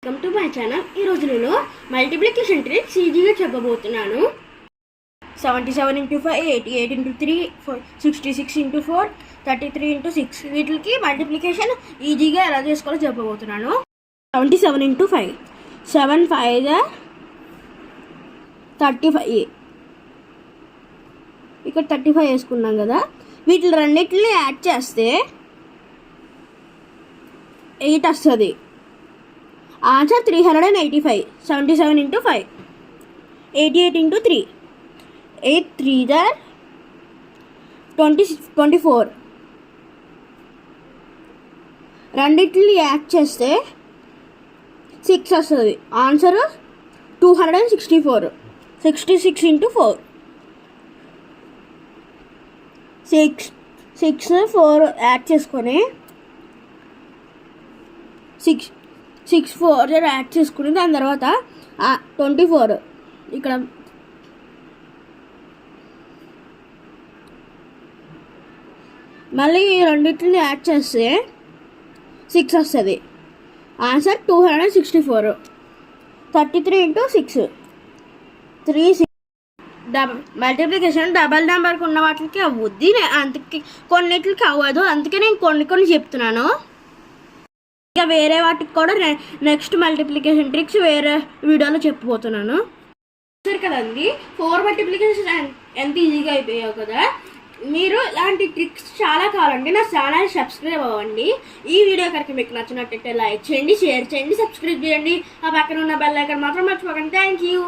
Welcome to my channel. ఈరోజు నేను multiplication tricks ఈజీగా చెప్పబోతున్నాను. 77 × 5, 88 × 3, 66 × 4, 33 × 6 వీటికి మల్టిప్లికేషన్ ఈజీగా ఎలా చేసుకోవాలో చెప్పబోతున్నాను. 77 × 5, 7 5 35, ఇక్కడ 35 వేసుకున్నాం కదా. వీటి రెండింటిని యాడ్ చేస్తే 8 వస్తుంది. ఆన్సర్ 385. 77 × 5, 88 × 3, 8 3 24. రెండింటిని యాడ్ చేస్తే 6 వస్తుంది. ఆన్సర్ 264. 66 × 4, 6 4 యాడ్ చేసుకొని 6 4 యాడ్ చేసుకుని దాని తర్వాత 24 ఇక్కడ మళ్ళీ రెండింటిని యాడ్ చేస్తే 6 వస్తుంది. ఆన్సర్ 264. 33 × 6, 3 మల్టిప్లికేషన్ డబల్ నెంబర్కి ఉన్న వాటికి అవ్వద్ది, అందుకే కొన్నిటికి అవ్వదు. అందుకే నేను కొన్ని చెప్తున్నాను. ఇంకా వేరే వాటికి కూడా నెక్స్ట్ మల్టిప్లికేషన్ ట్రిక్స్ వేరే వీడియోలో చెప్పబోతున్నాను. సరే కదండి, 4 మల్టిప్లికేషన్ ఎంత ఈజీగా అయిపోయావు కదా. మీరు ఇలాంటి ట్రిక్స్ చాలా కావాలంటే నా ఛానల్ సబ్స్క్రైబ్ అవ్వండి. ఈ వీడియో కనుక మీకు నచ్చినట్టయితే లైక్ చేయండి, షేర్ చేయండి, సబ్స్క్రైబ్ చేయండి. ఆ పక్కన ఉన్న బెల్ ఐకాన్ మాత్రం మర్చిపోకండి. Thank you.